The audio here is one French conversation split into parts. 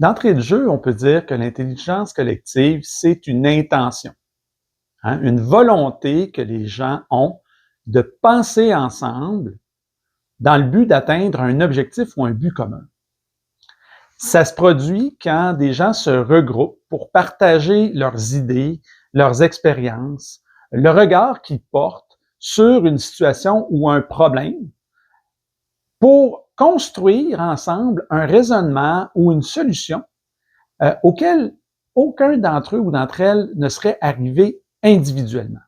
D'entrée de jeu, on peut dire que l'intelligence collective, c'est une intention, une volonté que les gens ont de penser ensemble dans le but d'atteindre un objectif ou un but commun. Ça se produit quand des gens se regroupent pour partager leurs idées, leurs expériences, le regard qu'ils portent sur une situation ou un problème pour construire ensemble un raisonnement ou une solution auquel aucun d'entre eux ou d'entre elles ne serait arrivé individuellement.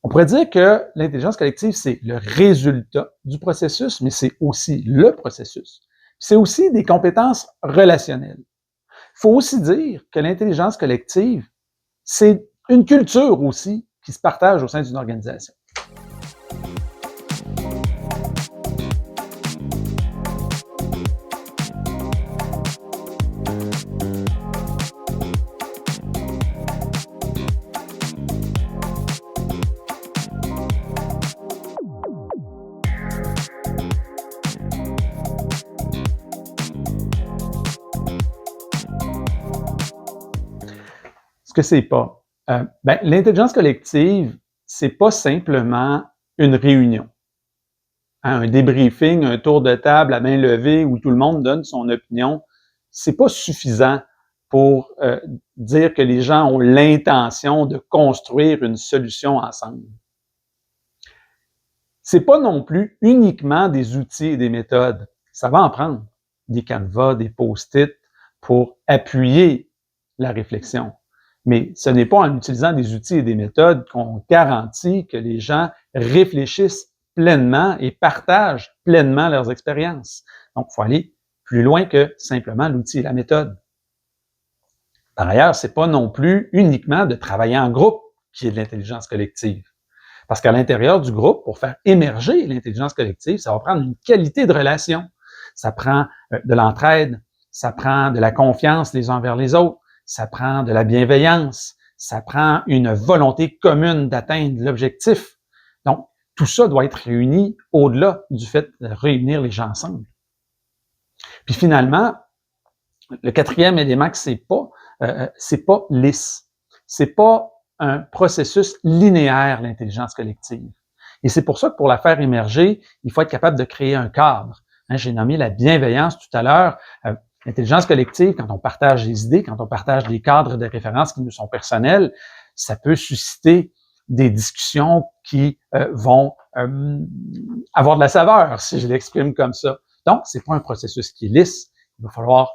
On pourrait dire que l'intelligence collective, c'est le résultat du processus, mais c'est aussi le processus. C'est aussi des compétences relationnelles. Il faut aussi dire que l'intelligence collective, c'est une culture aussi qui se partage au sein d'une organisation. Ce que c'est pas. L'intelligence collective, c'est pas simplement une réunion, un débriefing, un tour de table à main levée où tout le monde donne son opinion. C'est pas suffisant pour dire que les gens ont l'intention de construire une solution ensemble. C'est pas non plus uniquement des outils et des méthodes. Ça va en prendre. Des canevas, des post-it pour appuyer la réflexion. Mais ce n'est pas en utilisant des outils et des méthodes qu'on garantit que les gens réfléchissent pleinement et partagent pleinement leurs expériences. Donc, il faut aller plus loin que simplement l'outil et la méthode. Par ailleurs, c'est pas non plus uniquement de travailler en groupe qui est de l'intelligence collective. Parce qu'à l'intérieur du groupe, pour faire émerger l'intelligence collective, ça va prendre une qualité de relation. Ça prend de l'entraide, ça prend de la confiance les uns envers les autres, ça prend de la bienveillance, ça prend une volonté commune d'atteindre l'objectif. Donc, tout ça doit être réuni au-delà du fait de réunir les gens ensemble. Puis finalement, le quatrième élément que c'est pas lisse. C'est pas un processus linéaire, l'intelligence collective. Et c'est pour ça que pour la faire émerger, il faut être capable de créer un cadre. J'ai nommé la bienveillance tout à l'heure. L'intelligence collective, quand on partage des idées, quand on partage des cadres de référence qui nous sont personnels, ça peut susciter des discussions qui vont avoir de la saveur, si je l'exprime comme ça. Donc, c'est pas un processus qui est lisse. Il va falloir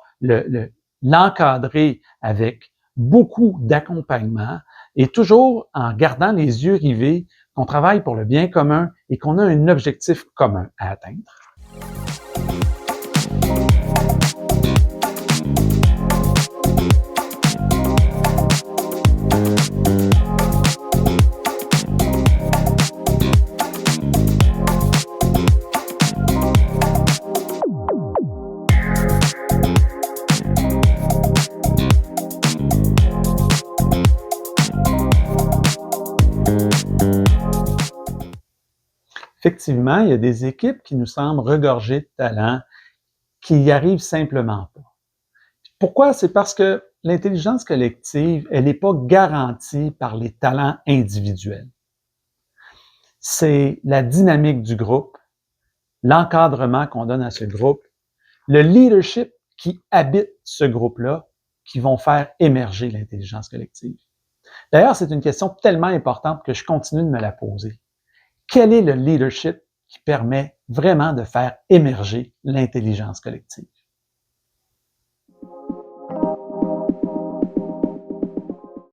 l'encadrer avec beaucoup d'accompagnement et toujours en gardant les yeux rivés qu'on travaille pour le bien commun et qu'on a un objectif commun à atteindre. Effectivement, il y a des équipes qui nous semblent regorgées de talent, qui y arrivent simplement pas. Pourquoi? C'est parce que l'intelligence collective, elle n'est pas garantie par les talents individuels. C'est la dynamique du groupe, l'encadrement qu'on donne à ce groupe, le leadership qui habite ce groupe-là, qui vont faire émerger l'intelligence collective. D'ailleurs, c'est une question tellement importante que je continue de me la poser. Quel est le leadership qui permet vraiment de faire émerger l'intelligence collective?